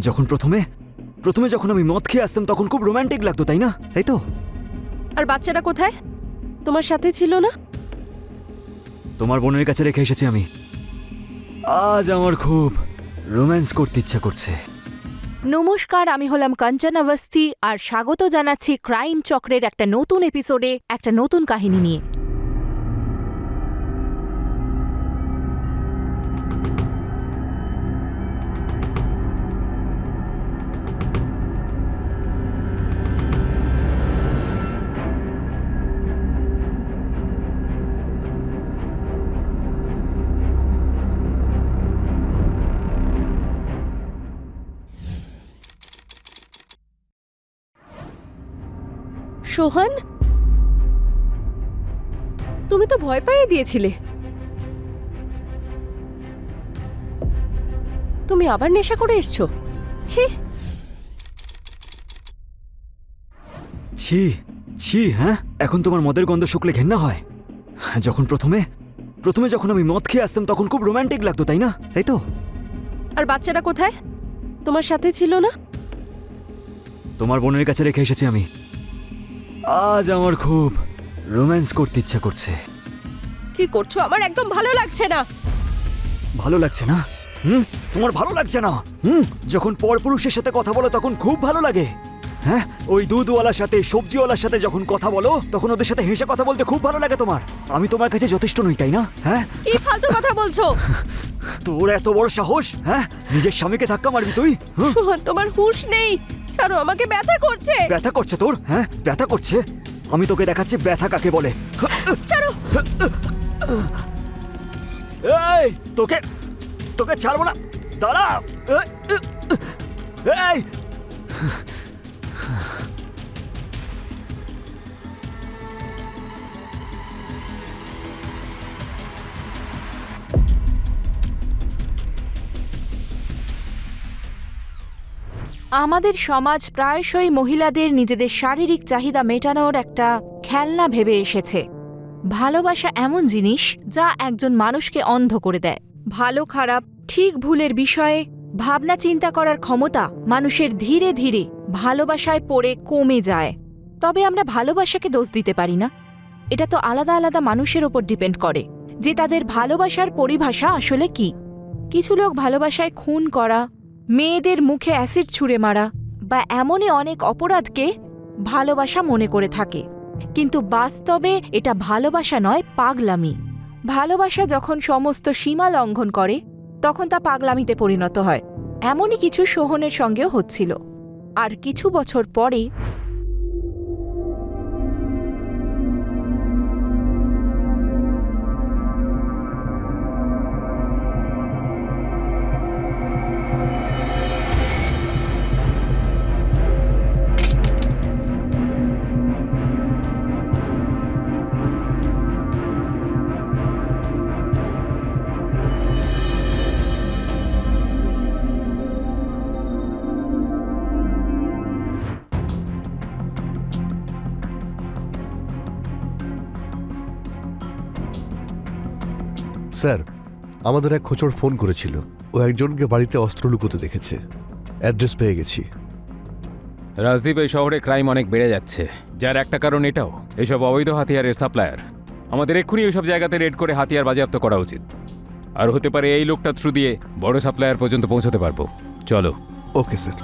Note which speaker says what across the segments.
Speaker 1: যখন প্রথমে প্রথমে যখন আমি মদ খেয়ে আসতাম তখন খুব রোমান্টিক লাগতো, তাই না? তাই তো?
Speaker 2: আর বাচ্চাটা কোথায়? তোমার সাথে ছিল না?
Speaker 1: তোমার বোনের কাছে রেখে এসেছি আমি। আজ আমার খুব রোম্যান্স করতে ইচ্ছা করছে।
Speaker 2: নমস্কার, আমি হলাম কাঞ্চন অবস্থি আর স্বাগত জানাচ্ছি ক্রাইম চক্রের একটা নতুন এপিসোডে একটা নতুন কাহিনী নিয়ে। সোহন, তুমি তো ভয় পাইয়ে দিয়েছিলে। তুমি আবার নেশা করে এসছো? ছি।
Speaker 1: ছি ছি, হ্যাঁ? এখন তোমার মদের গন্ধ শুকলে ঘেন্না হয়? যখন প্রথমে প্রথমে যখন আমি মদ খেয়ে আসতাম তখন খুব রোমান্টিক লাগতো, তাই না? তাই তো?
Speaker 2: আর বাচ্চাটা কোথায়? তোমার সাথে ছিল না?
Speaker 1: তোমার বোনের কাছে রেখে এসেছি আমি। আজ আমার খুব রোম্যান্স করতে ইচ্ছা করছে।
Speaker 2: কি করছো? আমার একদম ভালো লাগছে না।
Speaker 1: ভালো লাগছে না? তোমার ভালো লাগছে না? যখন পরপুরুষের সাথে কথা বলো তখন খুব ভালো লাগে। হ্যাঁ, ওই দুধওয়ালার সাথে সবজিওয়ালার সাথে যখন কথা বলো তখন ওদের সাথে হেসে কথা বলতে খুব ভালো লাগে তোমার। আমি তোমার কাছে যথেষ্ট নই, তাই না? হ্যাঁ,
Speaker 2: কি ফালতু কথা বলছো?
Speaker 1: তোর এত বড় সাহস! হ্যাঁ, নিজের স্বামীকে ধাক্কা মারবি তুই?
Speaker 2: সোহন, তোমার হুঁশ নেই। ছাড়ো, আমাকে ব্যথা করছে।
Speaker 1: ব্যথা করছে তোর? হ্যাঁ, ব্যথা করছে। আমি তোকে দেখাচ্ছি ব্যথা কাকে বলে।
Speaker 2: ছাড়ো।
Speaker 1: এই, তোকে তোকে ছাড়বো না, দাঁড়া। এই,
Speaker 2: আমাদের সমাজ প্রায়শই মহিলাদের নিজেদের শারীরিক চাহিদা মেটানোর একটা খেলনা ভেবে এসেছে। ভালোবাসা এমন জিনিস যা একজন মানুষকে অন্ধ করে দেয়। ভালো খারাপ ঠিক ভুলের বিষয়ে ভাবনা চিন্তা করার ক্ষমতা মানুষের ধীরে ধীরে ভালোবাসায় পড়ে কমে যায়। তবে আমরা ভালোবাসাকে দোষ দিতে পারি না। এটা তো আলাদা আলাদা মানুষের ওপর ডিপেন্ড করে যে তাদের ভালোবাসার পরিভাষা আসলে কি। কিছু লোক ভালোবাসায় খুন করা, মেয়েদের মুখে অ্যাসিড ছুঁড়ে মারা বা এমনই অনেক অপরাধকে ভালোবাসা মনে করে থাকে, কিন্তু বাস্তবে এটা ভালোবাসা নয়, পাগলামি। ভালোবাসা যখন সমস্ত সীমা লঙ্ঘন করে তখন তা পাগলামিতে পরিণত হয়। এমনই কিছু সোহনের সঙ্গেও হচ্ছিল। আর কিছু বছর পরে
Speaker 3: স্যার, আমাদের এক খোঁচর ফোন করেছিল। ও একজনকে বাড়িতে অস্ত্র লুকোতে দেখেছে। অ্যাড্রেস পেয়ে গেছি।
Speaker 4: রাজদীপ, এই শহরে ক্রাইম অনেক বেড়ে যাচ্ছে, যার একটা কারণ এটাও। এইসব অবৈধ হাতিয়ারের সাপ্লায়ার। আমাদের এক্ষুনি ওইসব জায়গাতে রেড করে হাতিয়ার বাজেয়াপ্ত করা উচিত। আর হতে পারে এই লোকটা থ্রু দিয়ে বড় সাপ্লায়ার পর্যন্ত পৌঁছতে পারবো। চলো।
Speaker 3: Okay sir.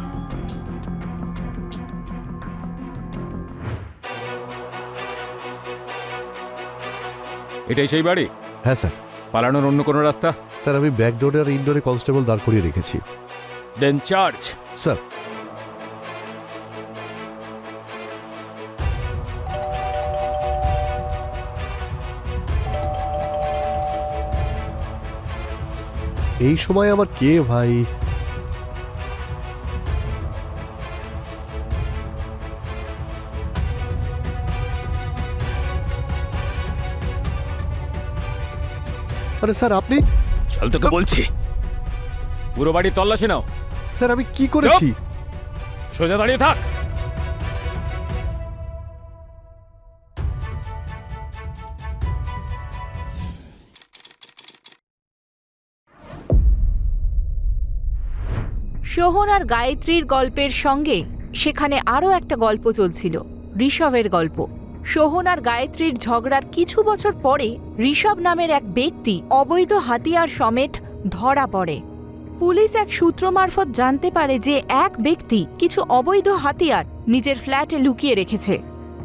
Speaker 4: এটাই সেই বাড়ি?
Speaker 3: হ্যাঁ স্যার।
Speaker 4: পালানোর অন্য কোনো রাস্তা?
Speaker 3: স্যার, আমি ব্যাকডোরে আর ইনডোরে কনস্টেবল দাঁড় করিয়ে রেখেছি।
Speaker 4: দেন চার্জ।
Speaker 3: স্যার। এই সময় আমার কে ভাই? আরে স্যার, আপনি?
Speaker 4: চল, তোকে বলছি। পুরো বাড়ি তল্লাশি নাও।
Speaker 3: স্যার, আমি কি করেছি?
Speaker 4: সোজা দাঁড়িয়ে থাক।
Speaker 2: সোহন আর গায়ত্রীর গল্পের সঙ্গে সেখানে আরও একটা গল্প চলছিল, ঋষভের গল্প। সোহন আর গায়ত্রীর ঝগড়ার কিছু বছর পরে ঋষভ নামের এক ব্যক্তি অবৈধ হাতিয়ার সমেত ধরা পড়ে। পুলিশ এক সূত্র মারফত জানতে পারে যে এক ব্যক্তি কিছু অবৈধ হাতিয়ার নিজের ফ্ল্যাটে লুকিয়ে রেখেছে।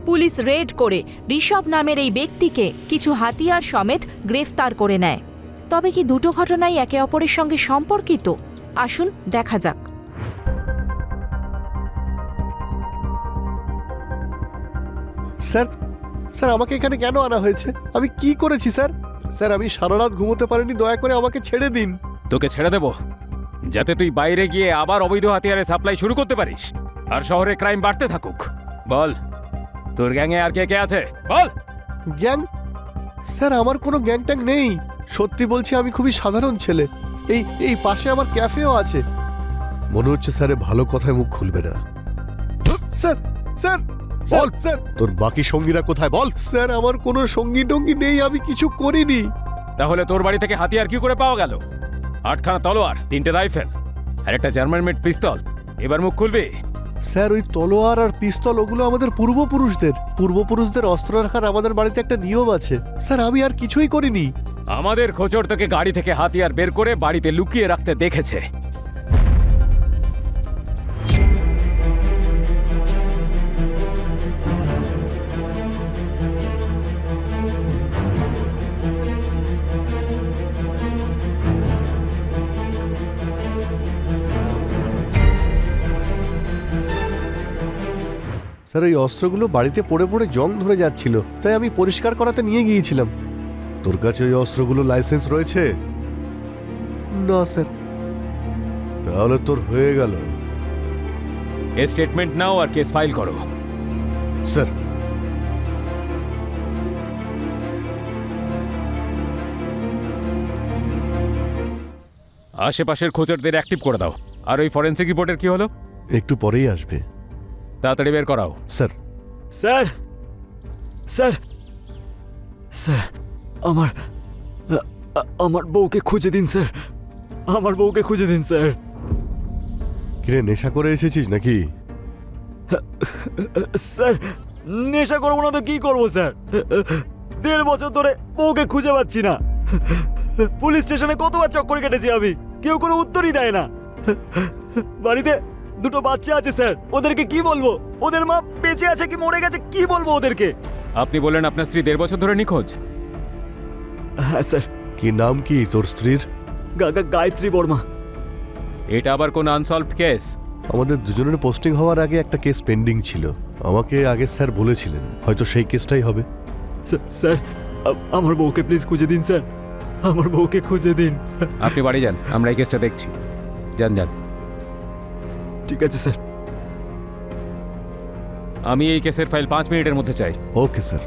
Speaker 2: পুলিশ রেড করে ঋষভ নামের এই ব্যক্তিকে কিছু হাতিয়ার সমেত গ্রেফতার করে নেয়। তবে কি দুটো ঘটনাই একে অপরের সঙ্গে সম্পর্কিত? আসুন দেখা যাক।
Speaker 3: স্যার, স্যার আমাকে এখানে কেন আনা হয়েছে? আমি কি করেছি স্যার? স্যার আমি সারা রাত ঘুমোতে পারিনি, দয়া করে আমাকে ছেড়ে দিন।
Speaker 4: তোকে ছেড়ে দেব যাতে তুই বাইরে গিয়ে আবার অবৈধ হাতিয়ারের সাপ্লাই শুরু করতে পারিস আর শহরে ক্রাইম বাড়তে থাকুক। বল, তোর গ্যাংয়ে আর কে কে আছে বল।
Speaker 3: গ্যাং? স্যার আমার কোনো গ্যাং ট্যাং নেই, সত্যি বলছি আমি খুবই সাধারণ ছেলে। এই পাশে আমার ক্যাফেও আছে। মনে হচ্ছে স্যারে ভালো কথায় মুখ খুলবে না। স্যার, স্যার বল স্যার, তোর বাকি সঙ্গীরা কোথায় বল? স্যার আমার কোনো সঙ্গী টঙ্গী নেই, আমি কিছু করিনি।
Speaker 4: তাহলে তোর বাড়ি থেকে হাতিয়ার কি করে পাওয়া গেল? 8খানা তলোয়ার, 3টে রাইফেল আর একটা জার্মান মেড পিস্তল। এবার মুখ খুলবি?
Speaker 3: স্যার ওই তলোয়ার আর পিস্তল ওগুলো আমাদের পূর্বপুরুষদের অস্ত্র রাখার আমাদের বাড়িতে একটা নিয়ম আছে। স্যার আমি আর কিছুই করিনি।
Speaker 4: আমাদের খোঁচর তোকে গাড়ি থেকে হাতিয়ার বের করে বাড়িতে লুকিয়ে রাখতে দেখেছে।
Speaker 3: স্যার ওই অস্ত্রগুলো বাড়িতে পড়ে পড়ে জং ধরে যাচ্ছিল, তাই আমি পরিষ্কার করাতে নিয়ে গিয়েছিলাম। তোর কাছে ওই অস্ত্রগুলো লাইসেন্স রয়েছে? না স্যার। তাহলে তোর হয়ে গেল।
Speaker 4: এ স্টেটমেন্ট নাও আর কেস ফাইল করো।
Speaker 3: স্যার
Speaker 4: আশেপাশের খোঁচরদের অ্যাক্টিভ করে দাও। আর ওই ফরেন্সিক রিপোর্টের কি হলো?
Speaker 3: একটু পরেই আসবে।
Speaker 4: তাড়াতাড়ি বের করাও।
Speaker 3: স্যার
Speaker 1: স্যার, স্যার, স্যার, আমার আমার বউকে খুঁজে দিন স্যার, আমার বউকে খুঁজে দিন স্যার।
Speaker 3: কিরে নেশা করে এসেছিস নাকি?
Speaker 1: স্যার নেশা করবো না তো কি করবো স্যার? 1.5 বছর ধরে বউকে খুঁজে পাচ্ছি না। পুলিশ স্টেশনে কতবার চক্কর কেটেছি আমি, কেউ কোনো উত্তরই দেয় না। বাড়িতে 2টো বাচ্চা আছে স্যার, ওদেরকে কি বলবো? ওদের মা বেঁচে আছে কি মরে গেছে কি বলবো ওদেরকে?
Speaker 4: আপনি বললেন আপনার স্ত্রী 1.5 বছর ধরে নিখোঁজ।
Speaker 1: হ্যাঁ স্যার।
Speaker 3: কি নাম কি তোর স্ত্রীর?
Speaker 1: গায়ত্রী বর্মা।
Speaker 4: এটা আবার কোন আনসলভড কেস?
Speaker 3: আমাদের দুজনের পোস্টিং হওয়ার আগে একটা কেস পেন্ডিং ছিল, আমাকে আগে স্যার বলেছিলেন, হয়তো সেই কেসটাই হবে।
Speaker 1: স্যার আমার বউকে প্লিজ খুঁজে দিন স্যার, আমার বউকে খুঁজে দিন।
Speaker 4: আপনি বাড়ি যান, আমরা এই কেসটা দেখছি। যান যান।
Speaker 1: ঠিক আছে স্যার।
Speaker 4: আমি এই কেসের ফাইল 5 মিনিটের মধ্যে চাই।
Speaker 3: Okay sir.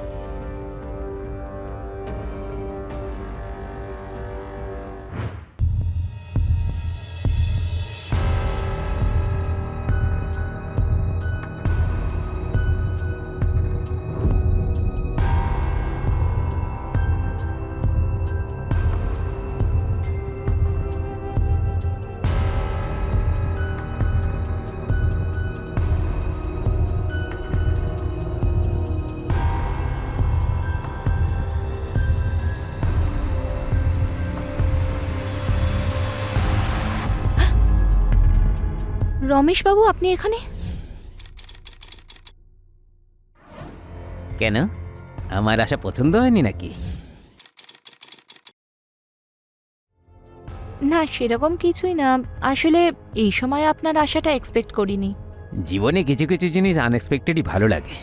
Speaker 2: রমেশবাবু আপনি এখানে?
Speaker 5: কেন, আমার আশা পছন্দ হয়নি নাকি?
Speaker 2: না সেরকম কিছুই না, আসলে এই সময় আপনার আশাটা এক্সপেক্ট করিনি।
Speaker 5: জীবনে কিছু কিছু জিনিস আনএক্সপেক্টেডই ভালো লাগে।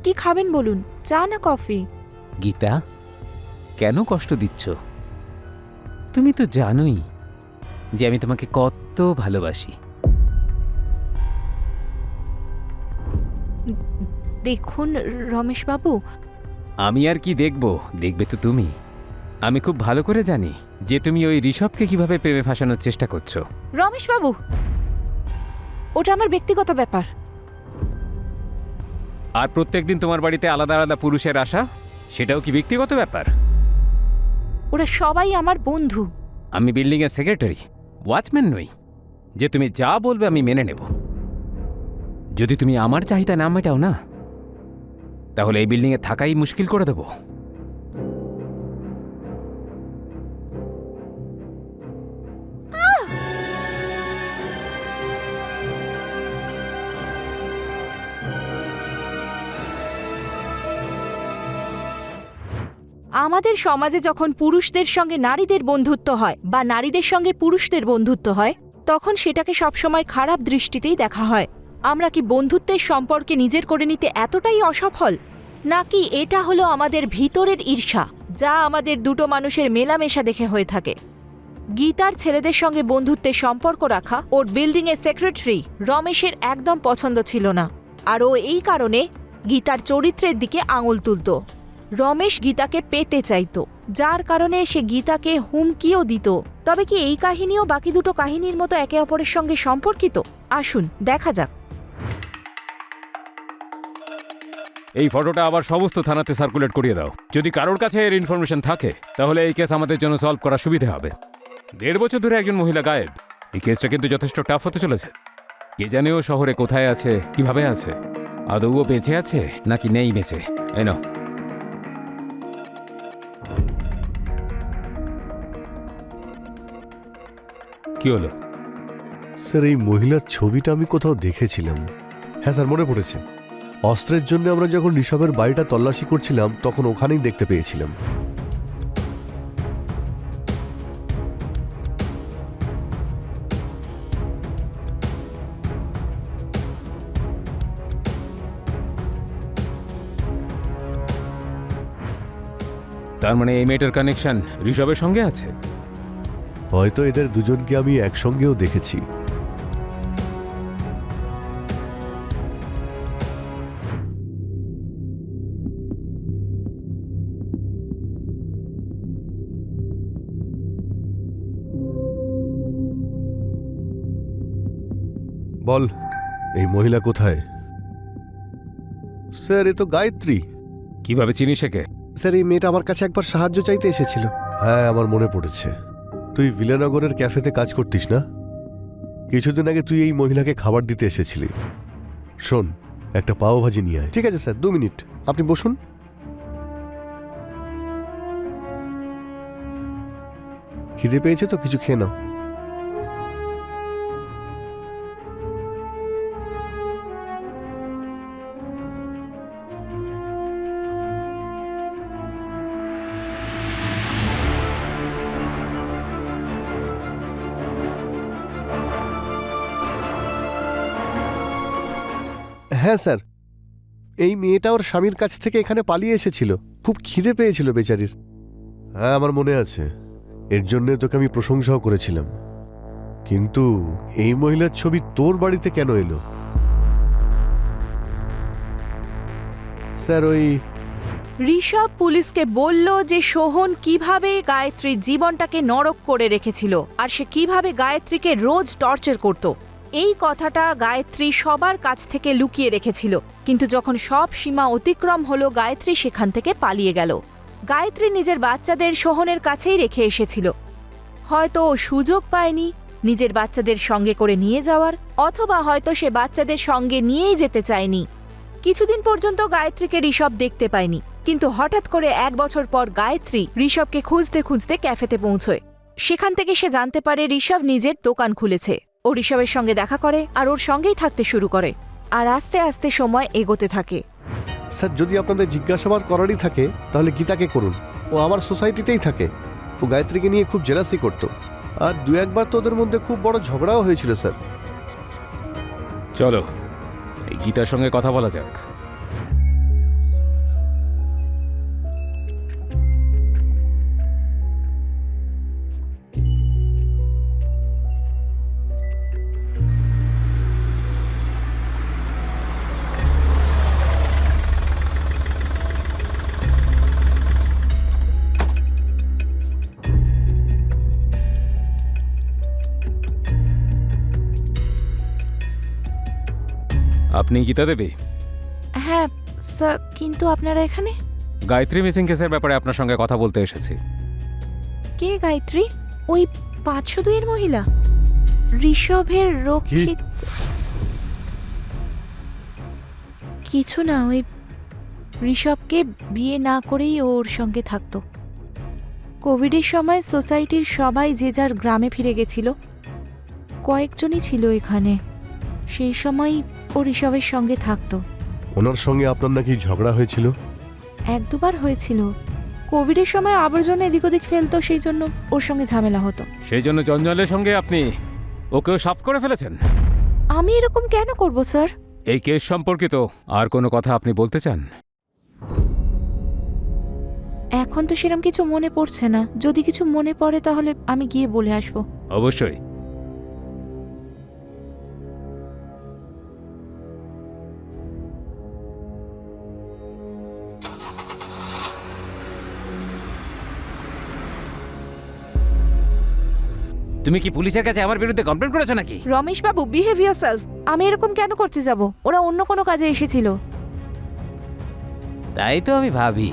Speaker 2: কি খাবেন বলুন, চা না কফি?
Speaker 5: গীতা, কেন কষ্ট দিচ্ছ? তুমি তো জানোই যে আমি তোমাকে কত ভালোবাসি।
Speaker 2: দেখুন রমেশবাবু,
Speaker 5: আমি আর কি দেখব, দেখবে তো তুমি। আমি খুব ভালো করে জানি যে তুমি ওই ঋষভকে কিভাবে প্রেমে ফাঁসানোর চেষ্টা করছো।
Speaker 2: রমেশবাবু ওটা আমার ব্যক্তিগত ব্যাপার।
Speaker 4: আর প্রত্যেকদিন তোমার বাড়িতে আলাদা আলাদা পুরুষের আসা, সেটাও কি ব্যক্তিগত ব্যাপার?
Speaker 2: ওরা সবাই আমার বন্ধু।
Speaker 5: আমি বিল্ডিংয়ের সেক্রেটারি, ওয়াচম্যান নই যে তুমি যা বলবে আমি মেনে নেব। যদি তুমি আমার চাহিদা না মেটাও না, তাহলে এই বিল্ডিংয়ে থাকাই মুশকিল করে দেব।
Speaker 2: আমাদের সমাজে যখন পুরুষদের সঙ্গে নারীদের বন্ধুত্ব হয় বা নারীদের সঙ্গে পুরুষদের বন্ধুত্ব হয়, তখন সেটাকে সবসময় খারাপ দৃষ্টিতেই দেখা হয়। আমরা কি বন্ধুত্বের সম্পর্কে নিজের করে নিতে এতটাই অসফল, নাকি এটা হলো আমাদের ভিতরের ঈর্ষা, যা আমাদের দুটো মানুষের মেলামেশা দেখে হয়ে থাকে? গীতার ছেলেদের সঙ্গে বন্ধুত্বের সম্পর্ক রাখা ওর বিল্ডিংয়ের সেক্রেটারি রমেশের একদম পছন্দ ছিল না, আর ও এই কারণে গীতার চরিত্রের দিকে আঙুল তুলত। রমেশ গীতাকে পেতে চাইত, যার কারণে সে গীতাকে হুমকিও দিত। তবে কি এই কাহিনীও বাকি দুটো কাহিনীর মতো একে অপরের সঙ্গে সম্পর্কিত? আসুন দেখা যাক।
Speaker 4: এই ফটোটা আবার সমস্ত থানাতে সার্কুলেট করিয়ে দাও। যদি কারোর কাছে এর ইনফরমেশন থাকে, তাহলে এই কেস আমাদের জন্য সলভ করা সুবিধা হবে। 1.5 বছর ধরে একজন মহিলা গায়েব। এই কেসটা কিন্তু যথেষ্ট টাফ হতে চলেছে। কে জানে ও শহরে কোথায় আছে, কিভাবে আছে, আদৌ ও বেঁচে আছে নাকি নেই বেঁচে। এই নাও। কি হলো?
Speaker 3: স্যার, এই মহিলার ছবিটা আমি কোথাও দেখেছিলাম। হ্যাঁ স্যার, মনে পড়েছে। অস্ত্রের জন্য আমরা যখন ঋষভের বাড়িটা তল্লাশি করছিলাম, তখন ওখানেই দেখতে পেয়েছিলাম।
Speaker 4: তার মানে এই মেয়েটার কানেকশন ঋষভের সঙ্গে আছে।
Speaker 3: হয়তো এদের দুজনকে আমি একসঙ্গেও দেখেছি। বল, এই মহিলা কোথায়? স্যার, এ তো গায়ত্রী।
Speaker 4: কিভাবে চিনিস একে?
Speaker 3: স্যার, এই মেয়েটা আমার কাছে একবার সাহায্য চাইতে এসেছিল। হ্যাঁ, আমার মনে পড়েছে। তুই বিলানগরের ক্যাফেতে কাজ করতিস না? কিছুদিন আগে তুই এই মহিলাকে খাবার দিতে এসেছিলি। শোন, একটা পাও ভাজি নিয়ে আয়। ঠিক আছে স্যার, 2 মিনিট আপনি বসুন। খিদে পেয়েছে তো কিছু খেয়ে নাও। হ্যাঁ স্যার, এই মেয়েটা ওর স্বামীর কাছ থেকে এখানে পালিয়ে এসেছিল। খুব খিদে পেয়েছিল বেচারির। হ্যাঁ, আমার মনে আছে। এর জন্য তোকে আমি প্রশংসাও করেছিলাম। কিন্তু এই মহিলার ছবি তোর বাড়িতে কেন এলো? স্যার, ওই
Speaker 2: ঋষভ পুলিশকে বলল যে সোহন কিভাবে গায়ত্রীর জীবনটাকে নরক করে রেখেছিল, আর সে কিভাবে গায়ত্রীকে রোজ টর্চার করত। এই কথাটা গায়ত্রী সবার কাছ থেকে লুকিয়ে রেখেছিল, কিন্তু যখন সব সীমা অতিক্রম হলো, গায়ত্রী সেখান থেকে পালিয়ে গেল। গায়ত্রী নিজের বাচ্চাদের সোহনের কাছেই রেখে এসেছিল। হয়তো ও সুযোগ পায়নি নিজের বাচ্চাদের সঙ্গে করে নিয়ে যাওয়ার, অথবা হয়তো সে বাচ্চাদের সঙ্গে নিয়েই যেতে চায়নি। কিছুদিন পর্যন্ত গায়ত্রীকে ঋষভ দেখতে পায়নি, কিন্তু হঠাৎ করে 1 বছর পর গায়ত্রী ঋষভকে খুঁজতে খুঁজতে ক্যাফেতে পৌঁছয়। সেখান থেকে সে জানতে পারে ঋষভ নিজের দোকান খুলেছে। ও ঋষভের সঙ্গে দেখা করে আর ওর সঙ্গেই থাকতে শুরু করে, আর আস্তে আস্তে সময় এগোতে থাকে।
Speaker 3: স্যার, যদি আপনাদের জিজ্ঞাসাবাদ করারই থাকে তাহলে গীতাকে করুন। ও আমার সোসাইটিতেই থাকে। ও গায়ত্রীকে নিয়ে খুব জেলাসি করত, আর 2-1 বার তো ওদের মধ্যে খুব বড় ঝগড়াও হয়েছিল স্যার।
Speaker 4: চলো এই গীতার সঙ্গে কথা বলা যাক। আপনি গীতা দেবী?
Speaker 2: হ্যাঁ স্যার, কিন্তু আপনারা এখানে?
Speaker 4: গায়ত্রী মিসিং কেসের ব্যাপারে আপনার সঙ্গে কথা বলতে এসেছি।
Speaker 2: কে গায়ত্রী? ওই 502 এর মহিলা? ঋষভের রক্ষিত কিছু না, ওই ঋষভকে বিয়ে না করেই ও ওর সঙ্গে থাকতো। কোভিডের সময় সোসাইটির সবাই যে যার গ্রামে ফিরে গেছিল, কয়েকজনই ছিল এখানে। সেই সময় ও ঋষভের সঙ্গে থাকতো।
Speaker 3: ওনার সঙ্গে আপনার নাকি ঝগড়া হয়েছিল?
Speaker 2: এক দুবার হয়েছিল। কোভিডের সময় আবর্জনা এদিক ওদিক ফেলতো, সেই জন্য ওর সঙ্গে ঝামেলা হতো।
Speaker 4: সেই জন্য জঞ্জালের সঙ্গে আপনি ওকেও সাফ করে ফেলেছেন।
Speaker 2: আমি এরকম কেন করব স্যার?
Speaker 4: এই কেস সম্পর্কিত আর কোনো কথা আপনি বলতে চান?
Speaker 2: এখন তো সেরকম কিছু মনে পড়ছে না। যদি কিছু মনে পড়ে তাহলে আমি গিয়ে বলে আসবো।
Speaker 4: অবশ্যই। তুমি কি পুলিশের কাছে আমার বিরুদ্ধে কমপ্লেন করেছো নাকি?
Speaker 2: রমেশ বাবু, বিহেভ ইয়োরসেলফ। আমি এরকম কেন করতে যাব? ওরা অন্য কোনো কাজে এসেছিল।
Speaker 5: তাই তো আমি ভাবি,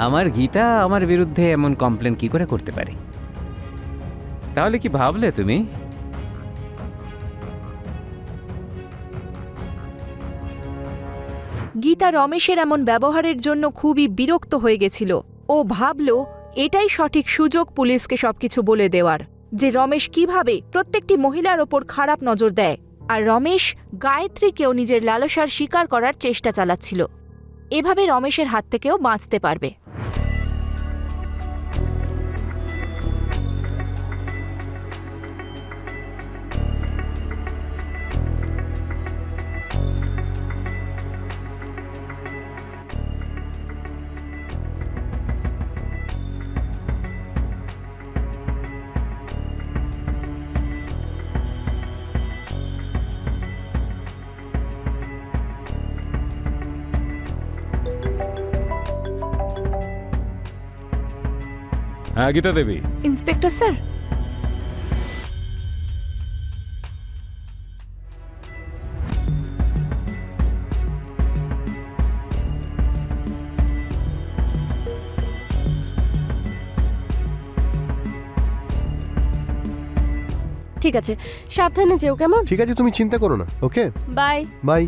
Speaker 5: আমার গীতা আমার বিরুদ্ধে এমন কমপ্লেন কি করে করতে পারে। তাহলে কি ভাবলে তুমি?
Speaker 2: গীতা রমেশের এমন ব্যবহারের জন্য খুবই বিরক্ত হয়ে গেছিল। ও ভাবল এটাই সঠিক সুযোগ পুলিশকে সবকিছু বলে দেওয়ার, যে রমেশ কিভাবে প্রত্যেকটি মহিলার ওপর খারাপ নজর দেয়। আর রমেশ গায়ত্রীকেও নিজের লালসার শিকার করার চেষ্টা চালাচ্ছিল। এভাবে রমেশের হাত থেকেও বাঁচতে পারবে।
Speaker 4: হ্যাঁ গীতা দেবী।
Speaker 2: ইন্সপেক্টর স্যার,
Speaker 6: ঠিক আছে, সাবধানে যেও, কেমন?
Speaker 3: ঠিক আছে, তুমি চিন্তা করো না। ওকে,
Speaker 6: বাই।
Speaker 3: বাই।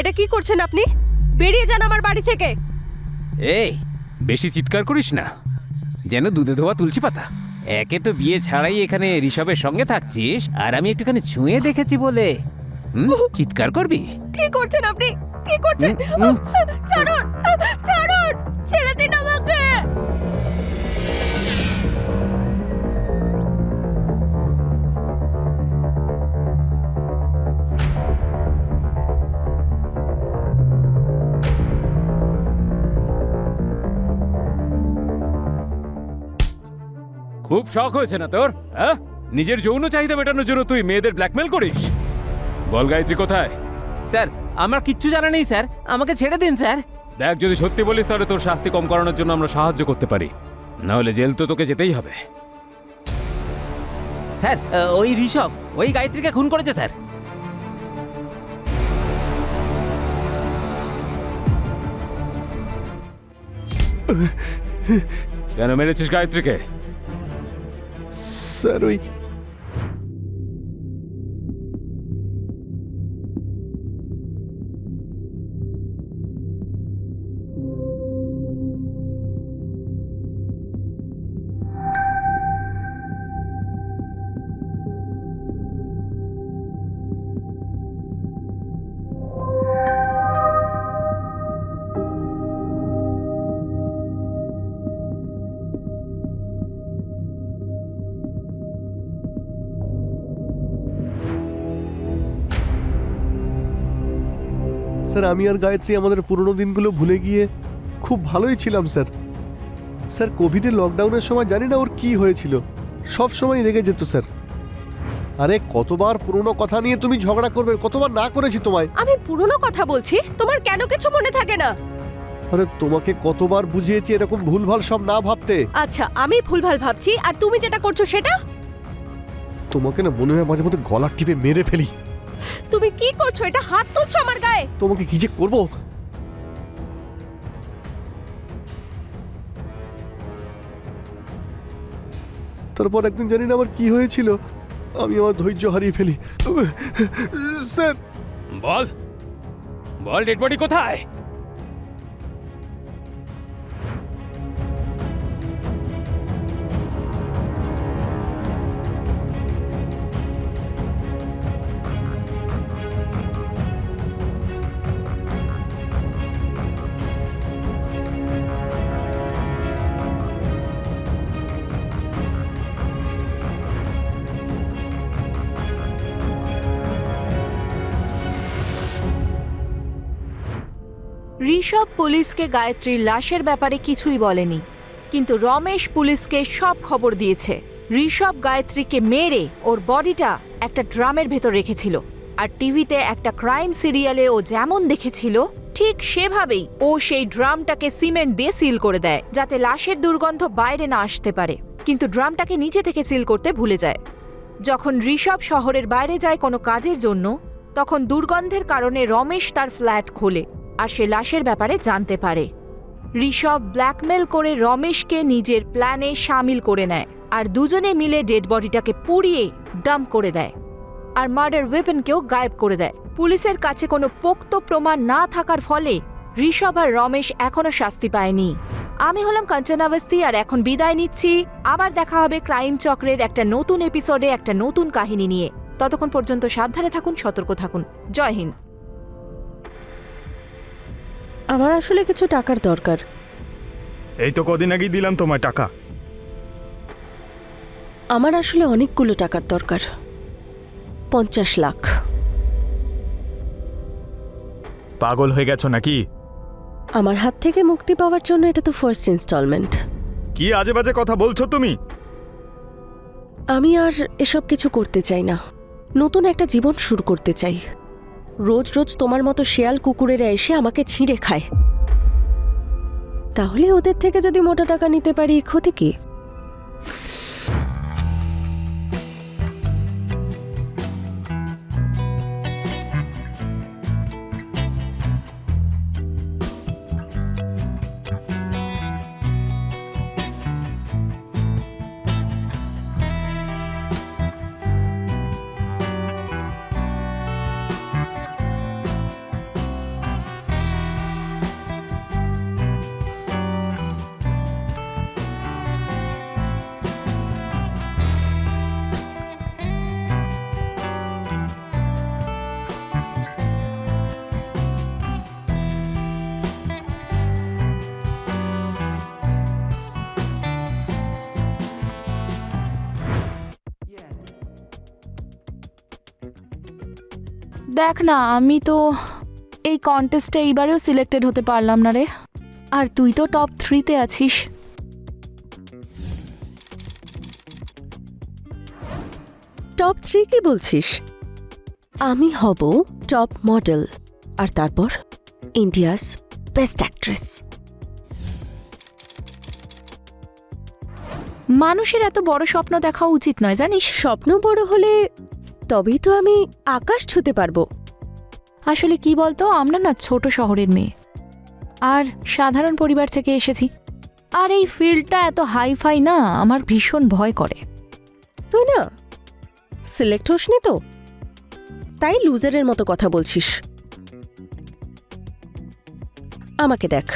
Speaker 6: এটা কি করছেন আপনি? বেরিয়ে যান আমার বাড়ি থেকে।
Speaker 5: এই, বেশি চিৎকার করিস না, যেন দুধে ধোয়া তুলসী পাতা। একে তো বিয়ে ছাড়াই এখানে ঋষভের সঙ্গে থাকছিস, আর আমি একটুখানি ছুঁয়ে দেখেছি বলে চিৎকার করবি?
Speaker 6: কি করছেন আপনি? কি করছেন? ছাড়ুন, ছাড়ুন, ছেড়ে দিন আমাকে।
Speaker 4: খুব শখ হয়েছে না তোর? হ্যাঁ, নিজের যৌন চাহিদা মেটানোর জন্য তুই মেয়েদের ব্ল্যাকমেল করিস? বল গায়ত্রী কোথায়?
Speaker 5: স্যার, আমার কিচ্ছু জানা নেই স্যার, আমাকে ছেড়ে দিন স্যার।
Speaker 4: দেখ, যদি সত্যি বলিস তাহলে তোর শাস্তি কম করানোর জন্য আমরা সাহায্য করতে পারি, না হলে জেল তো তোকে যেতেই হবে।
Speaker 5: স্যার, ওই ঋষভ ওই গায়ত্রীকে খুন করেছে স্যার।
Speaker 4: কেন মেরেছিস গায়ত্রীকে?
Speaker 3: স্যার, ওই স্যার, আমি আর গায়ত্রী আমাদের পুরনো দিনগুলো ভুলে গিয়ে খুব ভালোই ছিলাম স্যার। স্যার, কোভিডের লকডাউনের সময় জানি না ওর কি হয়েছিল, সব সময় রেগে যেত স্যার। আরে কতবার পুরনো কথা নিয়ে তুমি ঝগড়া করবে, কতবার না করেছি তোমায়।
Speaker 6: আমি পুরনো কথা বলছি, তোমার কেন কিছু মনে থাকে না?
Speaker 3: আরে তোমাকে কতবার বুঝিয়েছি এরকম ভুলভাল সব না ভাবতে।
Speaker 6: আচ্ছা, আমি ভুলভাল ভাবছি আর তুমি যেটা করছো সেটা?
Speaker 3: তোমাকে না মনে হয় মাঝে মধ্যে গলা টিপে মেরে ফেলি।
Speaker 6: তুমি কি করছো? এটা হাত তুলছো আমার গায়ে।
Speaker 3: তোমাকে কি যে করবো। তারপর একদিন জানি না আমার কি হয়েছিল, আমি আমার ধৈর্য হারিয়ে ফেলি। স্যার,
Speaker 4: বল বল, ডেড বডি কোথায়?
Speaker 2: ঋষভ পুলিশকে গায়ত্রীর লাশের ব্যাপারে কিছুই বলেনি, কিন্তু রমেশ পুলিশকে সব খবর দিয়েছে। ঋষভ গায়ত্রীকে মেরে ওর বডিটা একটা ড্রামের ভেতর রেখেছিল, আর টিভিতে একটা ক্রাইম সিরিয়ালে ও যেমন দেখেছিল ঠিক সেভাবেই ও সেই ড্রামটাকে সিমেন্ট দিয়ে সিল করে দেয়, যাতে লাশের দুর্গন্ধ বাইরে না আসতে পারে, কিন্তু ড্রামটাকে নিচে থেকে সিল করতে ভুলে যায়। যখন ঋষভ শহরের বাইরে যায় কোনো কাজের জন্য, তখন দুর্গন্ধের কারণে রমেশ তার ফ্ল্যাট খোলে আর সে লাশের ব্যাপারে জানতে পারে। ঋষভ ব্ল্যাকমেল করে রমেশকে নিজের প্ল্যানে সামিল করে নেয়, আর দুজনে মিলে ডেড বডিটাকে পুড়িয়ে ডাম্প করে দেয়, আর মার্ডার ওয়েপনকেও গায়েব করে দেয়। পুলিশের কাছে কোনো পোক্ত প্রমাণ না থাকার ফলে ঋষভ আর রমেশ এখনো শাস্তি পায়নি। আমি হলাম কাঞ্চনা আওয়াস্তি, আর এখন বিদায় নিচ্ছি। আবার দেখা হবে ক্রাইম চক্রের একটা নতুন এপিসোডে একটা নতুন কাহিনী নিয়ে। ততক্ষণ পর্যন্ত সাবধানে থাকুন, সতর্ক থাকুন। জয় হিন্দ।
Speaker 6: আমার আসলে কিছু টাকার দরকার।
Speaker 7: এই তো কদিন আগেই দিলাম তোমায় টাকা।
Speaker 6: আমার আসলে অনেকগুলো টাকার দরকার, 50 লাখ।
Speaker 7: পাগল হয়ে গেছো নাকি?
Speaker 6: আমার হাত থেকে মুক্তি পাওয়ার জন্য এটা তো ফার্স্ট ইনস্টলমেন্ট।
Speaker 7: কি আজে বাজে কথা বলছো তুমি?
Speaker 6: আমি আর এসব কিছু করতে চাই না, নতুন একটা জীবন শুরু করতে চাই। রোজ রোজ তোমার মতো শেয়াল কুকুরেরা এসে আমাকে ছিঁড়ে খায়, তাহলে ওদের থেকে যদি মোটা টাকা নিতে পারি, ক্ষতি কি?
Speaker 2: দেখ না, আমি তো এই কন্টেস্টে এইবারেও সিলেক্টেড হতে পারলাম না রে। আর তুই তো টপ 3-তে আছিস।
Speaker 6: টপ 3 কি বলছিস? আমি হব টপ মডেল, আর তারপর ইন্ডিয়াস বেস্ট অ্যাক্ট্রেস।
Speaker 2: মানুষের এত বড় স্বপ্ন দেখা উচিত নয়, জানিস?
Speaker 6: স্বপ্ন বড় হলে তবেই তো আমি আকাশ ছুঁতে পারবো।
Speaker 2: আসলে কি বলতো, আমরা না ছোট শহরের মেয়ে, আর সাধারণ পরিবার থেকে এসেছি, আর এই ফিল্ডটা এত হাইফাই না, আমার ভীষণ ভয় করে।
Speaker 6: তুই না সিলেক্ট হোসনি তো, তাই লুজারের মতো কথা বলছিস। আমাকে দেখ,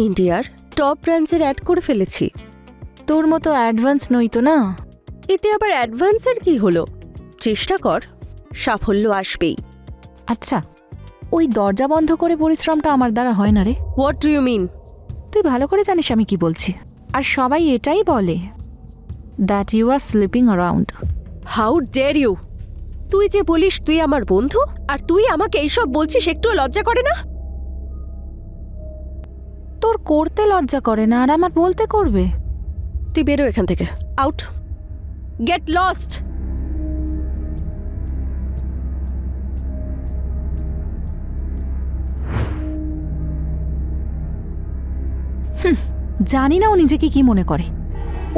Speaker 6: ইন্ডিয়ার টপ ব্র্যান্ডসের অ্যাড করে ফেলেছি।
Speaker 2: তোর মতো অ্যাডভান্স নই তো না।
Speaker 6: এতে আবার অ্যাডভান্সের কি হলো? চেষ্টা কর, সাফল্য আসবেই।
Speaker 2: আচ্ছা, ওই দরজা বন্ধ করে পরিশ্রমটা আমার দ্বারা হয় না রে।
Speaker 6: What do you mean?
Speaker 2: তুই ভালো করে জানিস আমি কি বলছি, আর সবাই এটাই বলে, that you are sleeping around.
Speaker 6: How dare you! তুই যে বলিস তুই আমার বন্ধু, আর তুই আমাকে এইসব বলছিস, একটুও লজ্জা করে না?
Speaker 2: তোর করতে লজ্জা করে না, আর আমার বলতে করবে?
Speaker 6: তুই বেরো এখান থেকে, আউট, গেট লস্ট।
Speaker 2: জানি না ও নিজেকে কি মনে করে।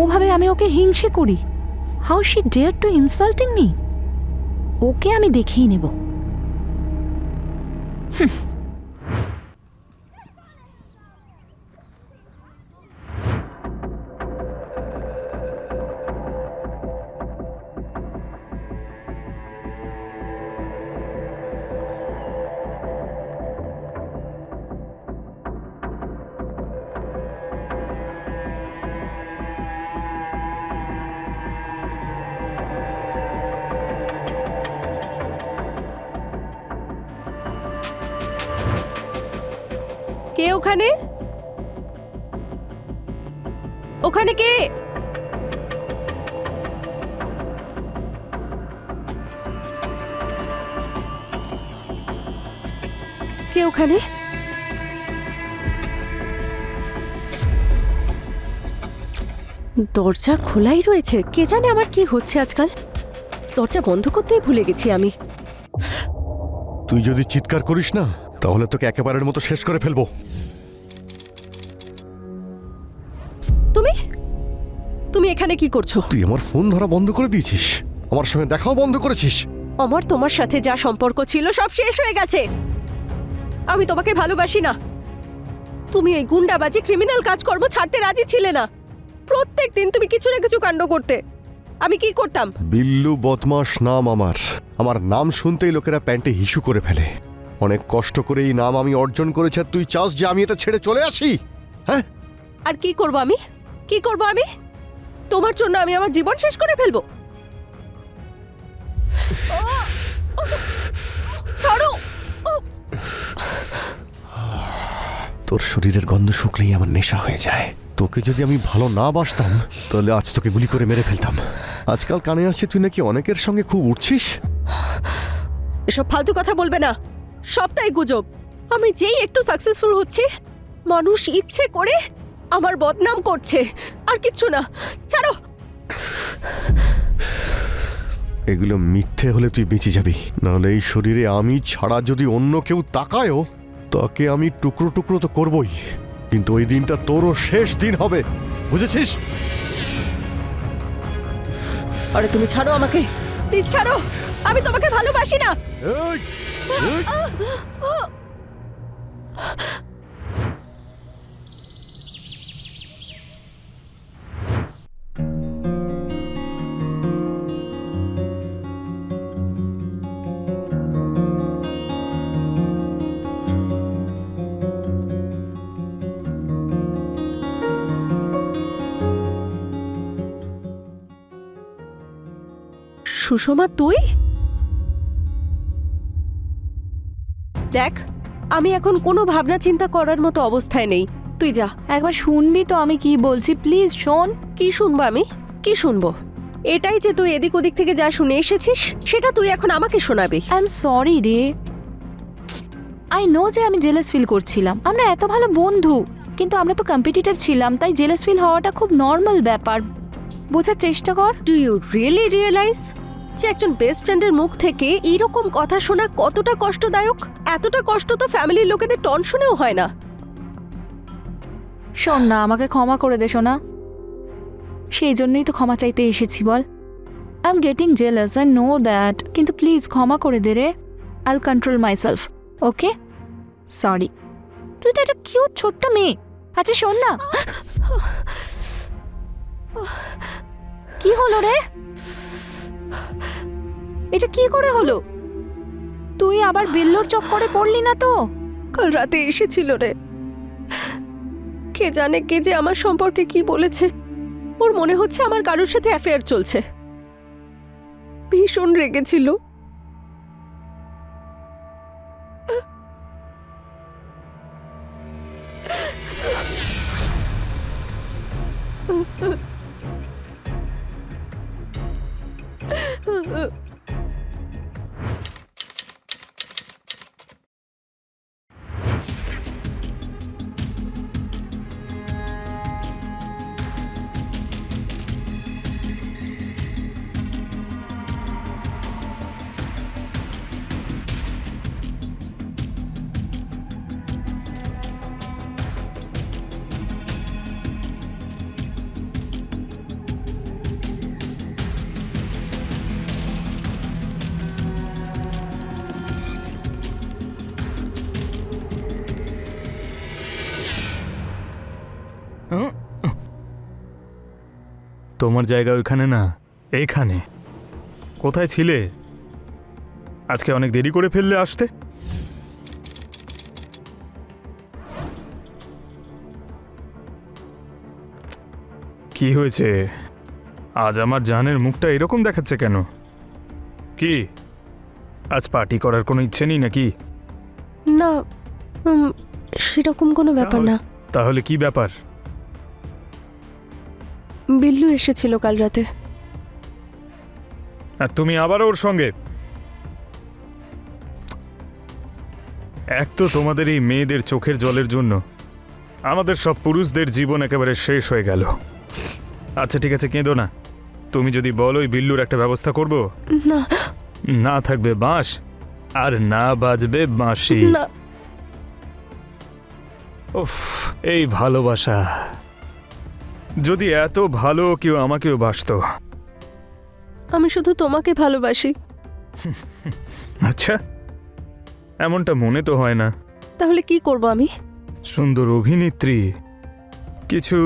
Speaker 2: ওভাবে আমি ওকে হিংসে করি, how she dare to insulting me. ওকে আমি দেখেই নেব।
Speaker 6: কে ওখানে? ওখানে কে? কে ওখানে? দরজা খোলাই রয়েছে। কে জানে আমার কি হচ্ছে আজকাল। দরজা বন্ধ করতেই ভুলে গেছি আমি।
Speaker 3: তুই যদি চিৎকার করিস না তাহলে তোকে একেবারের মতো শেষ করে ফেলবো।
Speaker 6: তুমি তুমি এখানে কি করছো?
Speaker 3: তুই আমার ফোন ধরা বন্ধ করে দিয়েছিস, আমার সঙ্গে দেখাও বন্ধ করেছিস।
Speaker 6: আমার তোমার সাথে যা সম্পর্ক ছিল সব শেষ হয়ে গেছে। আমি তোমাকে ভালোবাসি না। তুমি এই গুন্ডাবাজি ক্রিমিনাল কাজকর্ম ছাড়তে রাজি ছিলে না। প্রত্যেক দিন তুমি কিছু না কিছু কাণ্ড করতে। আমি কি করতাম?
Speaker 3: বিল্লু বদমাস নাম আমার। আমার নাম শুনতেই লোকেরা প্যান্টে হিসু করে ফেলে। অনেক কষ্ট করে এই নাম আমি অর্জন করেছি, আর তুই চাস যে আমি এটা ছেড়ে চলে আসি? হ্যাঁ,
Speaker 6: আর কি করব আমি? কি করব আমি? তোমার জন্য আমি আমার জীবন শেষ করে ফেলবো? ছাড়ো!
Speaker 3: তোর শরীরের গন্ধ শুকলেই আমার নেশা হয়ে যায়। তোকে যদি আমি ভালো না বাসতাম তাহলে আজ তোকে গুলি করে মেরে ফেলতাম। আজকাল কানে আসছে তুই নাকি অনেকের সঙ্গে খুব উঠছিস।
Speaker 6: এসব ফালতু কথা বলবে না, সবটাই গুজব। আমি যেই একটু সাকসেসফুল হচ্ছি মানুষ ইচ্ছে করে আমার বদনাম করছে, আর কিচ্ছু না। ছাড়ো!
Speaker 3: এগুলো মিথ্যে হলে তুই বেঁচে যাবি, নাহলে এই শরীরে আমি ছাড়া যদি অন্য কেউ তাকায়ও তাকে আমি টুকরো টুকরো তো করবই, কিন্তু ওই দিনটা তোরও শেষ দিন হবে, বুঝেছিস?
Speaker 6: আরে তুমি ছাড়ো আমাকে, প্লিজ ছাড়ো। আমি তোমাকে ভালোবাসি না।
Speaker 3: এই, এই।
Speaker 6: সুষমা, তুই? দেখ, আমি এখন কোনো ভাবনা চিন্তা করার মতো অবস্থায় নেই। তুই যা।
Speaker 2: একবার শুনবি তো আমি কি বলছি? প্লিজ শোন।
Speaker 6: কি শুনবো আমি? কি শুনবো? এটাই যে তুই এদিক ওদিক থেকে যা শুনে এসেছিস সেটা তুই এখন আমাকে শোনাবি।
Speaker 2: আই এম সরি রে। আই নো যে আমি জেলাস ফিল করছিলাম। আমরা এত ভালো বন্ধু, কিন্তু আমরা তো কম্পিটিটর ছিলাম, তাই জেলাস ফিল হওয়াটা খুব নর্মাল ব্যাপার। বোঝার চেষ্টা কর।
Speaker 6: ডু ইউ রিয়েলি রিয়েলাইজ যে একজন বেস্ট ফ্রেন্ডের মুখ থেকে এইরকম কথা শোনা কতটা কষ্টদায়ক? এতটা কষ্ট তো ফ্যামিলির লোকেদের টন শুনেও হয় না।
Speaker 2: শোন না, আমাকে ক্ষমা করে দে সোনা। সেই জন্যই তো ক্ষমা চাইতে এসেছি, বল। I am getting jealous, I know that, কিন্তু প্লিজ ক্ষমা করে দে রে। I will control myself, okay? Sorry. তুই তো একটা কিউট ছোট্ট মেয়ে। আচ্ছা শোন না, কি হলো রে? এটা কি করে হলো? তুই আবার বিল্লুর চক্করে পড়লি না তো?
Speaker 6: কাল রাতে এসেছিল রে। কে জানে কে যে আমার সম্পর্কে কি বলেছে। ওর মনে হচ্ছে আমার কারোর সাথে অ্যাফেয়ার চলছে। ভীষণ রেগেছিল।
Speaker 7: তোমার জায়গা ওইখানে না, এইখানে। কোথায় ছিলে? আজকে অনেক দেরি করে ফেললে আসতে। কি হয়েছে? আজ আমার জানের মুখটা এরকম দেখাচ্ছে কেন? কি আজ পার্টি করার কোনো ইচ্ছে নেই নাকি?
Speaker 6: না, সেরকম কোনো ব্যাপার না।
Speaker 7: তাহলে কি ব্যাপার?
Speaker 6: বিল্লু এসেছিল কাল রাতে।
Speaker 7: আর তুমি আবার ওর সঙ্গে? এক তো তোমাদের এই মেয়েদের চোখের জলের জন্য আমাদের সব পুরুষদের জীবন একেবারে শেষ হয়ে গেল। আচ্ছা ঠিক আছে, কেঁদো না। তুমি যদি বলো ওই বিল্লুর একটা ব্যবস্থা করব।
Speaker 6: না
Speaker 7: না থাকবে বাঁশ আর না বাজবে বাঁশি।
Speaker 6: না,
Speaker 7: উফ, এই ভালোবাসা। যদি এত ভালো কেউ আমাকেও বাসতো।
Speaker 6: আমি শুধু তোমাকে ভালোবাসি।
Speaker 7: আচ্ছা, এমনটা মনে তো হয় না।
Speaker 6: তাহলে কি করব আমি?
Speaker 7: সুন্দর অভিনেত্রী, কিছু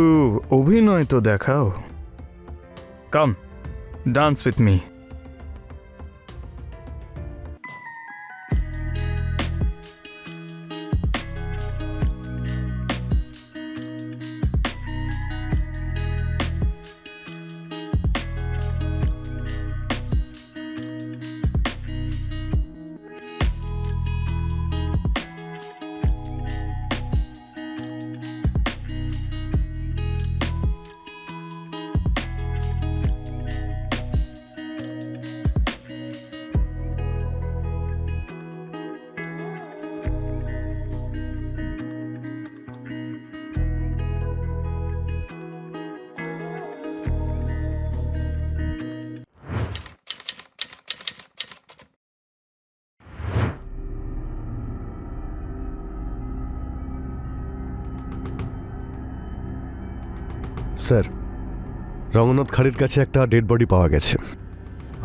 Speaker 7: অভিনয় তো দেখাও। Come, dance with me.
Speaker 3: Sir, Ranganath খাড়ির কাছে একটা ডেড বডি পাওয়া গেছে।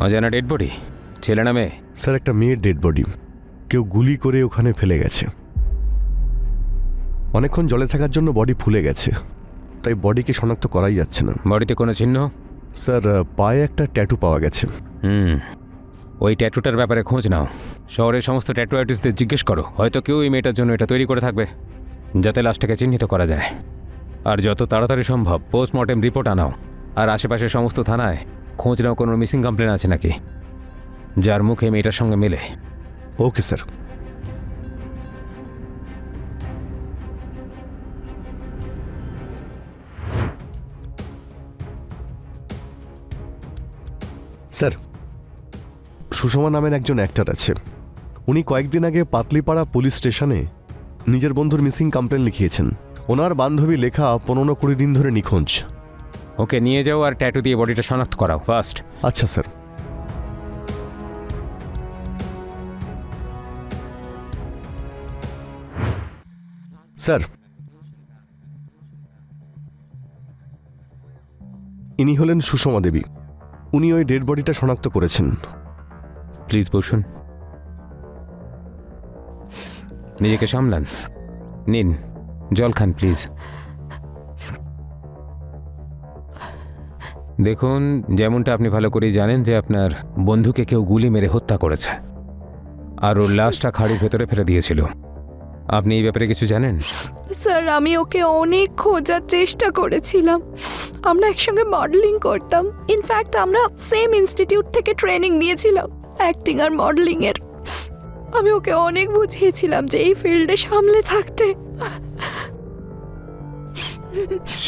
Speaker 4: অজানা ডেড বডি? ছেলে না মেয়ে?
Speaker 3: স্যার, একটা মেয়ের ডেড বডি। কেউ গুলি করে ওখানে ফেলে গেছে। অনেকক্ষণ জলে থাকার জন্য বডি ফুলে গেছে, তাই বডিকে শনাক্ত করাই যাচ্ছে না।
Speaker 4: বডিতে কোনো চিহ্ন?
Speaker 3: স্যার, পায়ে একটা ট্যাটু পাওয়া গেছে।
Speaker 4: ওই ট্যাটুটার ব্যাপারে খোঁজ নাও। শহরের সমস্ত ট্যাটু আর্টিস্টদের জিজ্ঞেস করো, হয়তো কেউ এই মেয়েটার জন্য এটা তৈরি করে থাকবে, যাতে লাশটাকে চিহ্নিত করা যায়। আর যত তাড়াতাড়ি সম্ভব পোস্টমর্টেম রিপোর্ট আনাও। আর আশেপাশের সমস্ত থানায় খোঁজ নাও কোনো মিসিং কমপ্লেন আছে নাকি, যার মুখে মেয়েটার সঙ্গে মেলে।
Speaker 3: Okay sir. স্যার, সুষমা নামের একজন অ্যাক্টর আছে। উনি কয়েকদিন আগে পাতলিপাড়া পুলিশ স্টেশনে নিজের বন্ধুর মিসিং কমপ্লেন লিখিয়েছেন। ওনার বান্ধবী লেখা 15-20 দিন ধরে নিখোঁজ।
Speaker 4: ওকে নিয়ে যাও আর ট্যাটু দিয়ে বডিটা শনাক্ত করাও ফার্স্ট।
Speaker 3: আচ্ছা স্যার। স্যার, ইনি হলেন সুষমা দেবী। উনি ওই ডেড বডিটা শনাক্ত করেছেন।
Speaker 4: প্লিজ বসুন, নিজেকে সামলান। নিন জল খান প্লিজ। দেখুন, যেমনটা আপনি ভালো করেই জানেন যে আপনার বন্ধুকে কেউ গুলি মেরে হত্যা করেছে, আর ওর লাশটা খাড়ির ভেতরে ফেলে দিয়েছিল। আপনি এই ব্যাপারে কিছু জানেন?
Speaker 2: স্যার, আমি ওকে অনেক খোঁজার চেষ্টা করেছিলাম। আমরা একসঙ্গে মডেলিং করতাম। ইনফ্যাক্ট আমরা সেম ইনস্টিটিউট থেকে ট্রেনিং নিয়েছিলাম অ্যাক্টিং আর মডেলিং এর। আমি ওকে অনেক বুঝিয়েছিলাম যে এই ফিল্ডে সামলে থাকতে।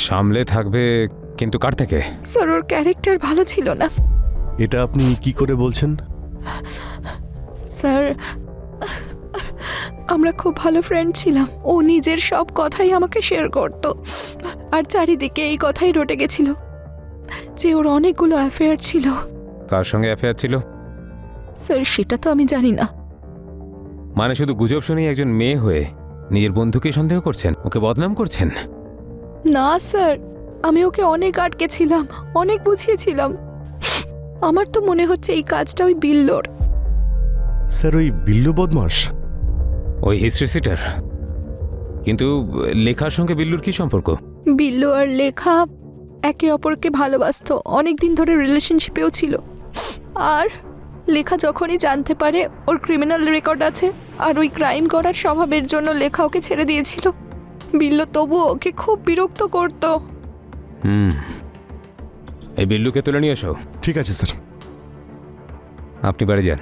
Speaker 4: সামলে থাকবে, কিন্তু কার থেকে?
Speaker 2: স্যার, ওর ক্যারেক্টার ভালো ছিল না।
Speaker 3: এটা আপনি কি করে বলছেন?
Speaker 2: স্যার, আমরা খুব ভালো ফ্রেন্ড ছিলাম। ও নিজের সব কথাই আমাকে শেয়ার করত, আর চারিদিকে এই কথাই রটে গেছিল যে ওর অনেকগুলো অ্যাফেয়ার ছিল।
Speaker 4: কার সঙ্গে অ্যাফেয়ার ছিল?
Speaker 2: স্যার, সেটা তো আমি জানি না।
Speaker 4: মানে শুধু গুজব শুনেই একজন মেয়ে হয়ে নিজের বন্ধুকে সন্দেহ করছেন, ওকে বদনাম করছেন?
Speaker 2: না স্যার, আমি ওকে অনেক আটকেছিলাম, অনেক বুঝিয়েছিলাম। আমার তো মনে হচ্ছে এই কাজটা ওই বিল্লোর।
Speaker 3: স্যার, ওই বিল্লু বদমাস?
Speaker 4: ওই হিস্ট্রি সিটার? কিন্তু লেখার সঙ্গে বিল্লুর কি সম্পর্ক?
Speaker 2: বিল্লু আর লেখা একে অপরকে ভালোবাসতো, অনেক দিন ধরে রিলেশনশিপেও ছিল। আর লেখা যখনই জানতে পারে ওর ক্রিমিনাল রেকর্ড আছে আর ওই ক্রাইম করার স্বভাবের জন্য লেখা ওকে ছেড়ে দিয়েছিল। বিল্লু তবুও ওকে খুব বিরক্ত করতো।
Speaker 4: এই বিল্লুকে তুলে নিয়ে এসো।
Speaker 3: ঠিক আছে স্যার।
Speaker 4: আপনি বাড়ি যান।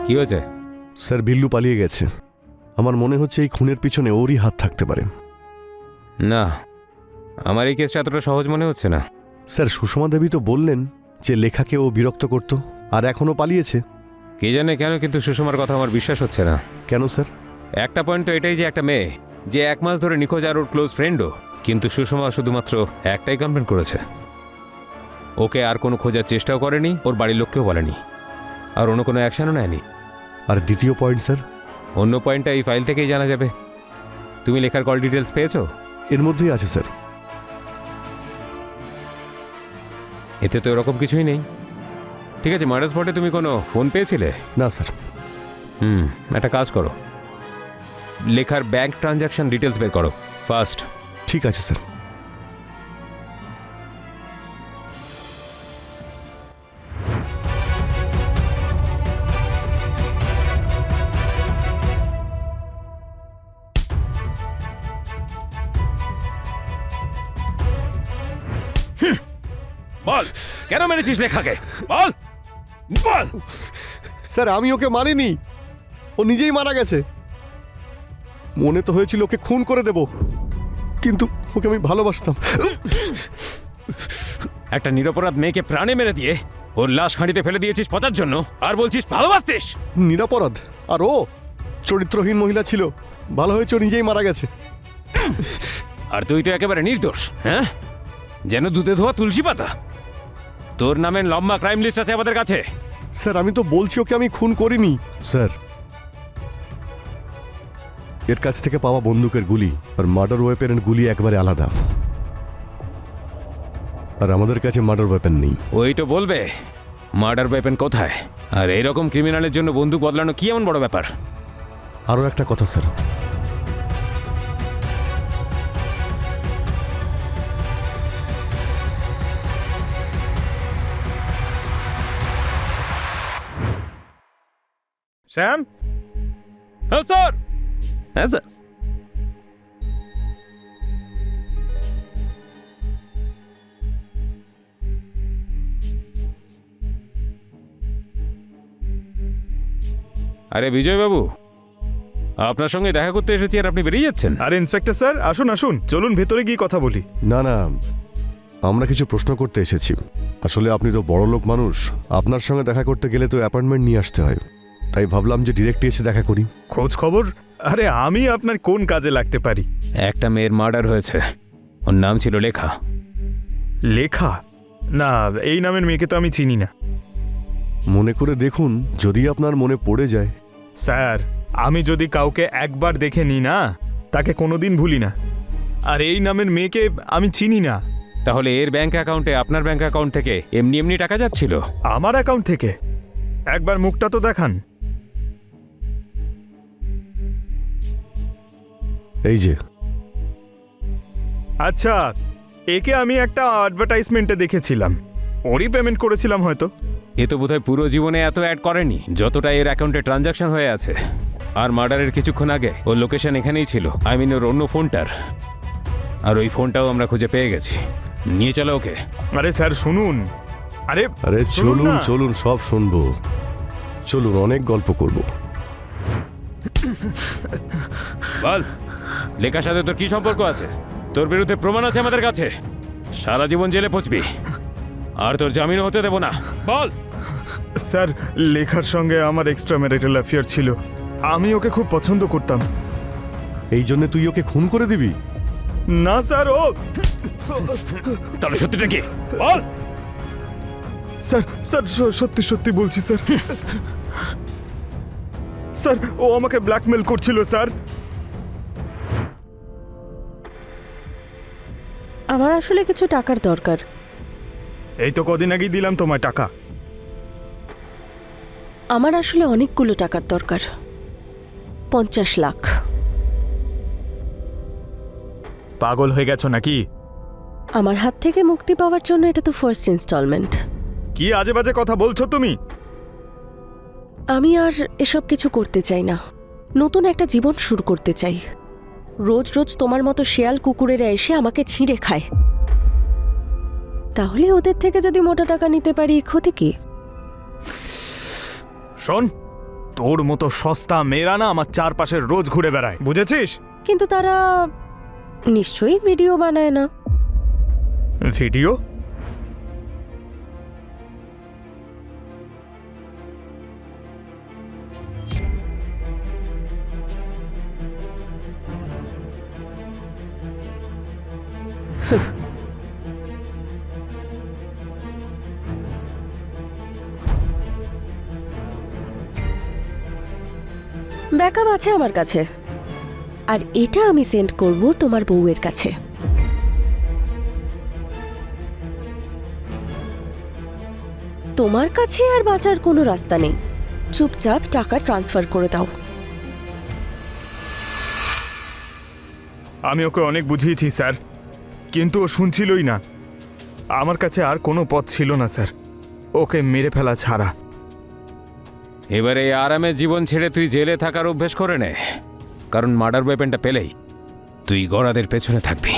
Speaker 4: কি হয়েছে?
Speaker 3: স্যার বিল্লু পালিয়ে গেছে। আমার মনে হচ্ছে এই খুনের পিছনে ওরই হাত থাকতে পারে।
Speaker 4: না, আমার এই কেসটা এতটা সহজ মনে হচ্ছে না।
Speaker 3: স্যার সুষমা দেবী তো বললেন যে লেখাকে ও বিরক্ত করত, আর এখনও পালিয়েছে।
Speaker 4: কে জানে কেন, কিন্তু সুষমার কথা আমার বিশ্বাস হচ্ছে না।
Speaker 3: কেন স্যার?
Speaker 4: একটা পয়েন্ট তো এটাই যে একটা মেয়ে যে 1 মাস ধরে নিখোঁজ আর ওর ক্লোজ ফ্রেন্ডও, কিন্তু সুষমা শুধুমাত্র একটাই কমপ্লেন করেছে। ওকে আর কোনো খোঁজার চেষ্টাও করেনি, ওর বাড়ির লোককেও বলেনি, আর অন্য কোনো অ্যাকশনও নেয়নি।
Speaker 3: আর দ্বিতীয় পয়েন্ট স্যার?
Speaker 4: অন্য পয়েন্টটা এই ফাইল থেকেই জানা যাবে। তুমি লেখার কল ডিটেলস পেয়েছো?
Speaker 3: এর মধ্যেই আছে স্যার।
Speaker 4: এতে তো এরকম কিছুই নেই। ঠিক আছে, মার্ডার স্পটে তুমি কোনো ফোন পেয়েছিলে?
Speaker 3: না স্যার।
Speaker 4: একটা কাজ করো, লেখার ব্যাংক ট্রানজ্যাকশন ডিটেলস বের করো ফার্স্ট।
Speaker 3: ঠিক আছে স্যার।
Speaker 4: বল, কেন মেরেছিস লেখাকে? বল বল।
Speaker 3: স্যার আমি ওকে মারিনি, ও নিজেই মারা গেছে। মনে তো হয়েছিল ওকে খুন করে দেব, কিন্তু ওকে আমি ভালোবাসতাম।
Speaker 4: একটা নিরপরাধ মেয়েকে প্রাণে মেরে দিয়ে ওর লাশ খাঁড়িতে ফেলে দিয়েছিস পচার জন্য, আর বলছিস ভালোবাসতিস?
Speaker 3: নিরাপরাধ, আর ও চরিত্রহীন মহিলা ছিল। ভালো হয়েছে ও নিজেই মারা গেছে।
Speaker 4: আর তুই তো একেবারে নির্দোষ। হ্যাঁ, যেন দুধে ধোয়া তুলসী পাতা। তোর নামের লম্বা ক্রাইম লিস্ট আছে আমাদের কাছে।
Speaker 3: স্যার আমি তো বলছি ওকে আমি খুন করিনি। স্যার এর কাছ থেকে পাওয়া বন্দুকের গুলি আর মার্ডার ওয়েপেনের গুলি একবারে আলাদা, আর আমাদের কাছে মার্ডার ওয়েপেন নেই।
Speaker 4: ওই তো বলবে মার্ডার ওয়েপেন কোথায়। আর এইরকম ক্রিমিনালের জন্য বন্দুক বদলানো কি এমন বড় ব্যাপার?
Speaker 3: আরও একটা কথা স্যার,
Speaker 7: শ্যাম।
Speaker 4: হ্যাঁ স্যার।
Speaker 5: হ্যাঁ স্যার।
Speaker 4: আরে বিজয় বাবু, আপনার সঙ্গে দেখা করতে এসেছি আর আপনি বেরিয়ে যাচ্ছেন?
Speaker 7: আরে ইন্সপেক্টর স্যার, আসুন আসুন, চলুন ভেতরে গিয়ে কথা বলি।
Speaker 3: না না, আমরা কিছু প্রশ্ন করতে এসেছি। আসলে আপনি তো বড় লোক মানুষ, আপনার সঙ্গে দেখা করতে গেলে তো অ্যাপয়েন্টমেন্ট নিয়ে আসতে হয়, তাই ভাবলাম যে ডিরেক্ট এসে দেখা করি।
Speaker 7: খোঁজ খবর? আরে আমি আপনার কোন কাজে লাগতে পারি?
Speaker 4: একটা মেয়ের মার্ডার হয়েছে, ওর নাম ছিল লেখা।
Speaker 7: লেখা? না, এই নামের মেয়েকে তো আমি চিনি না।
Speaker 3: মনে করে দেখুন, যদি আপনার মনে পড়ে যায়।
Speaker 7: স্যার, আমি যদি কাউকে একবার দেখে নিই না, তাকে কোনোদিন ভুলি না। আর এই নামের মেয়েকে আমি চিনি না।
Speaker 4: তাহলে এর ব্যাংক অ্যাকাউন্টে আপনার ব্যাংক অ্যাকাউন্ট থেকে এমনি এমনি টাকা যাচ্ছিল?
Speaker 7: আমার অ্যাকাউন্ট থেকে? একবার মুখটা তো দেখান।
Speaker 3: এই যে।
Speaker 7: আচ্ছা, একে আমি একটা অ্যাডভার্টাইজমেন্টে দেখেছিলাম, ওরই পেমেন্ট করেছিলাম হয়তো।
Speaker 4: এ তো বোধহয় পুরো জীবনে এত অ্যাড করেনি যতটা এর অ্যাকাউন্টে ট্রানজ্যাকশন হয়ে আছে। আর মার্ডারের কিছুক্ষণ আগে ওর লোকেশন এখানেই ছিল, আই মিন ওর অন্য ফোনটার। আর ওই ফোনটাও আমরা খুঁজে পেয়ে গেছি। নিয়ে চলো ওকে।
Speaker 7: আরে স্যার শুনুন। আরে
Speaker 3: আরে
Speaker 7: শুনুন
Speaker 3: চলুন
Speaker 7: না।
Speaker 3: চলুন, সব শুনবো। চলুন, অনেক গল্প করব।
Speaker 4: বল, লেখার সাথে তোর কি সম্পর্ক আছে? তোর বিরুদ্ধে প্রমাণ আছে আমাদের কাছে। সারা জীবন জেলে পচবি, আর তোর জামিনও হতে দেব না। বল।
Speaker 7: স্যার, লেখার সঙ্গে আমার এক্সট্রা ম্যারিটাল অ্যাফেয়ার ছিল, আমি ওকে খুব পছন্দ করতাম।
Speaker 3: এই জন্য তুই ওকে খুন করে দিবি?
Speaker 7: না স্যার, ও
Speaker 4: তাহলে সত্যিটা কি বল?
Speaker 7: স্যার স্যার সত্যি সত্যি বলছি স্যার। স্যার, ও আমাকে ব্ল্যাকমেল করছিল স্যার।
Speaker 6: আমার আসলে কিছু টাকার দরকার।
Speaker 7: এই তো কদিন আগেই দিলাম তোমায় টাকা।
Speaker 6: আমার আসলে অনেকগুলো টাকার দরকার। 50 লাখ।
Speaker 7: পাগল হয়ে গেছো নাকি?
Speaker 6: আমার হাত থেকে মুক্তি পাওয়ার জন্য এটা তো ফার্স্ট ইনস্টলমেন্ট।
Speaker 7: কি আজে বাজে কথা বলছো তুমি?
Speaker 6: আমি আর এসব কিছু করতে চাই না, নতুন একটা জীবন শুরু করতে চাই। রোজ রোজ তোমার মতো শেয়াল কুকুরেরা এসে আমাকে ছিঁড়ে খায়, তাহলে ওদের থেকে যদি মোটা টাকা নিতে পারি ক্ষতি কি?
Speaker 7: শোন, তোর মতো সস্তা মেয়েরা না আমার চারপাশে রোজ ঘুরে বেড়ায়, বুঝেছিস?
Speaker 6: কিন্তু তারা নিশ্চয়ই ভিডিও বানায় না।
Speaker 7: ভিডিও?
Speaker 6: ব্যাকআপ আছে আমার কাছে, আর এটা আমি সেন্ড করব তোমার বউয়ের কাছে। তোমার কাছে আর বাঁচার কোনো রাস্তা নেই, চুপচাপ টাকা ট্রান্সফার করে দাও।
Speaker 7: আমি ওকে অনেক বুঝিয়েছি স্যার, কিন্তু ও শুনছিলই না। আমার কাছে আর কোনো পথ ছিল না স্যার, ওকে মেরে ফেলা ছাড়া।
Speaker 4: এবারে এই আরামের জীবন ছেড়ে তুই জেলে থাকার অভ্যেস করে নে, কারণ মার্ডার ওয়েপেনটা পেলেই তুই গড়াদের পেছনে থাকবি।